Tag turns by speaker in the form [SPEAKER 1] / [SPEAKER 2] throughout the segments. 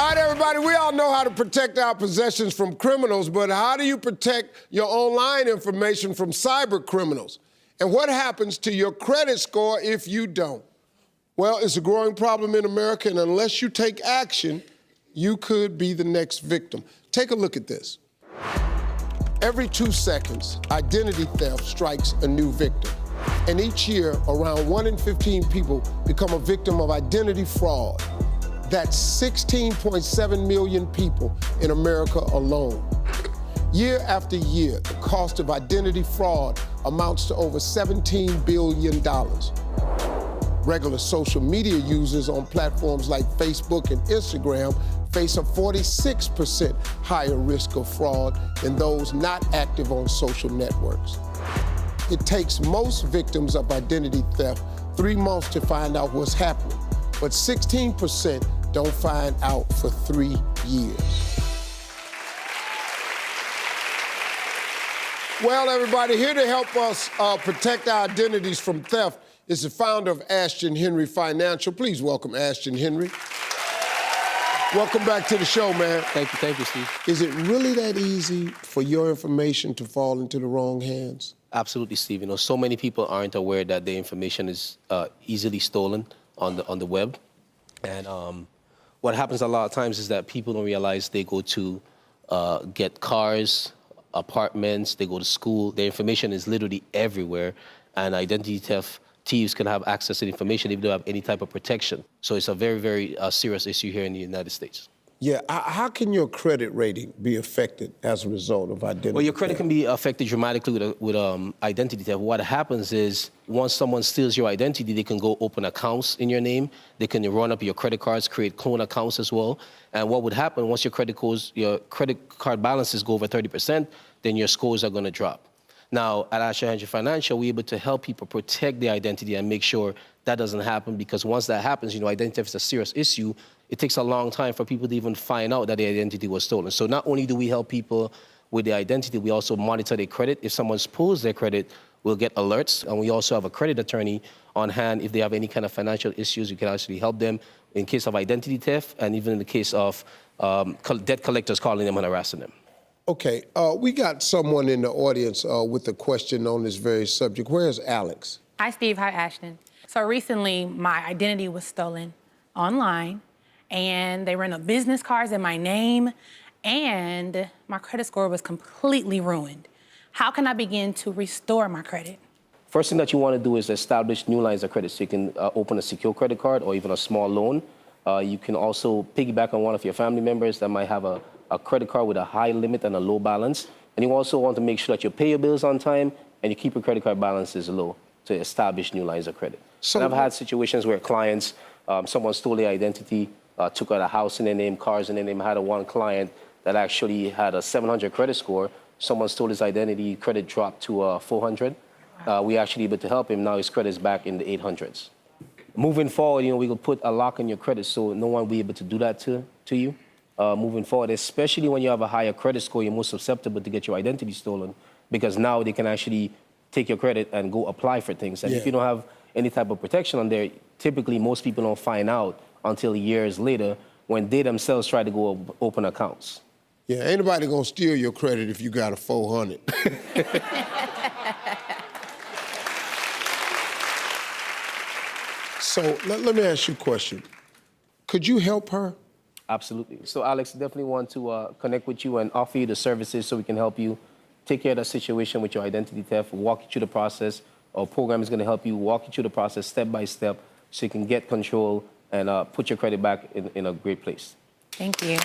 [SPEAKER 1] All right, everybody, we all know how to protect our possessions from criminals, but how do you protect your online information from cyber criminals? And what happens to your credit score if you don't? Well, it's a growing problem in America, and unless you take action, you could be the next victim. Take a look at this. Every 2 seconds, identity theft strikes a new victim. And each year, around 1 in 15 people become a victim of identity fraud. That's 16.7 million people in America alone. Year after year, the cost of identity fraud amounts to over $17 billion. Regular social media users on platforms like Facebook and Instagram face a 46% higher risk of fraud than those not active on social networks. It takes most victims of identity theft 3 months to find out what's happening, but 16% don't find out for 3 years. Well, everybody, here to help us protect our identities from theft is the founder of Ashton Henry Financial. Please welcome Ashton Henry. Welcome back to the show, man.
[SPEAKER 2] Thank you, Steve.
[SPEAKER 1] Is it really that easy for your information to fall into the wrong hands?
[SPEAKER 2] Absolutely, Steve. You know, so many people aren't aware that their information is easily stolen on the web. And what happens a lot of times is that people don't realize they go to get cars, apartments, they go to school. Their information is literally everywhere. And identity thieves can have access to the information if they don't have any type of protection. So it's a very, very serious issue here in the United States.
[SPEAKER 1] Yeah, how can your credit rating be affected as a result of identity theft?
[SPEAKER 2] Well, your credit can be affected dramatically with identity theft. What happens is once someone steals your identity, they can go open accounts in your name. They can run up your credit cards, create clone accounts as well. And what would happen once your credit card balances go over 30%, then your scores are going to drop. Now, at Ashton Henry Financial, we're able to help people protect their identity and make sure that doesn't happen, because once that happens, you know, identity theft is a serious issue. It takes a long time for people to even find out that their identity was stolen. So not only do we help people with their identity, we also monitor their credit. If someone pulls their credit, we'll get alerts. And we also have a credit attorney on hand. If they have any kind of financial issues, we can actually help them in case of identity theft and even in the case of debt collectors calling them and harassing them.
[SPEAKER 1] Okay, we got someone in the audience with a question on this very subject. Where's Alex?
[SPEAKER 3] Hi, Steve. Hi, Ashton. So recently, my identity was stolen online, and they ran up business cards in my name, and my credit score was completely ruined. How can I begin to restore my credit?
[SPEAKER 2] First thing that you want to do is establish new lines of credit. So you can open a secure credit card or even a small loan. You can also piggyback on one of your family members that might have a credit card with a high limit and a low balance. And you also want to make sure that you pay your bills on time and you keep your credit card balances low to establish new lines of credit. So and I've had situations where clients, someone stole their identity, took out a house in their name, cars in their name. I had one client that actually had a 700 credit score. Someone stole his identity, credit dropped to 400. We actually able to help him. Now his credit is back in the 800s. Moving forward, you know, we will put a lock on your credit so no one will be able to do that to you. Moving forward, especially when you have a higher credit score, you're more susceptible to get your identity stolen, because now they can actually take your credit and go apply for things. And if you don't have any type of protection on there, typically most people don't find out until years later when they themselves try to go open accounts.
[SPEAKER 1] Yeah, ain't nobody gonna steal your credit if you got a 400. So let me ask you a question. Could you help her?
[SPEAKER 2] Absolutely. So, Alex, definitely want to connect with you and offer you the services so we can help you take care of the situation with your identity theft, walk you through the process. Our program is going to help you walk you through the process step by step so you can get control and put your credit back in a great place.
[SPEAKER 3] Thank you.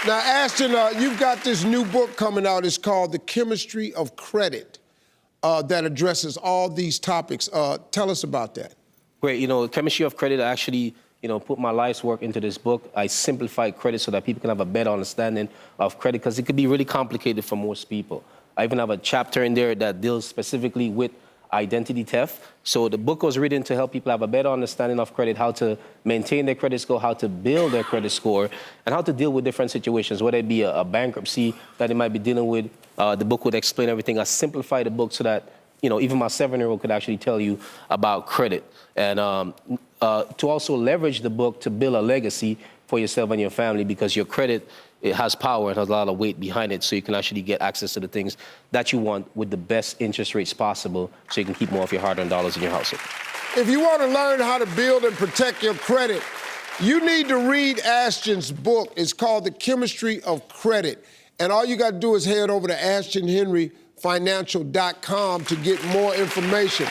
[SPEAKER 1] Now, Ashton, you've got this new book coming out. It's called The Chemistry of Credit that addresses all these topics. Tell us about that.
[SPEAKER 2] Great. You know, Chemistry of Credit, I actually, you know, put my life's work into this book. I simplify credit so that people can have a better understanding of credit, because it could be really complicated for most people. I even have a chapter in there that deals specifically with identity theft. So the book was written to help people have a better understanding of credit, how to maintain their credit score, how to build their credit score, and how to deal with different situations, whether it be a bankruptcy that they might be dealing with. The book would explain everything. I simplified the book so that, you know, even my 7-year-old could actually tell you about credit. And to also leverage the book to build a legacy for yourself and your family, because your credit, it has power, it has a lot of weight behind it, so you can actually get access to the things that you want with the best interest rates possible, so you can keep more of your hard-earned dollars in your household.
[SPEAKER 1] If you want to learn how to build and protect your credit, you need to read Ashton's book. It's called The Chemistry of Credit. And all you got to do is head over to AshtonHenryFinancial.com to get more information.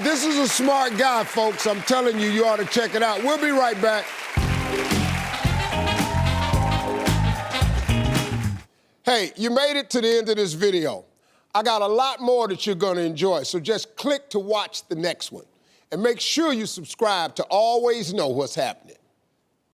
[SPEAKER 1] This is a smart guy, folks. I'm telling you, you ought to check it out. We'll be right back. Hey, you made it to the end of this video. I got a lot more that you're going to enjoy, so just click to watch the next one. And make sure you subscribe to always know what's happening.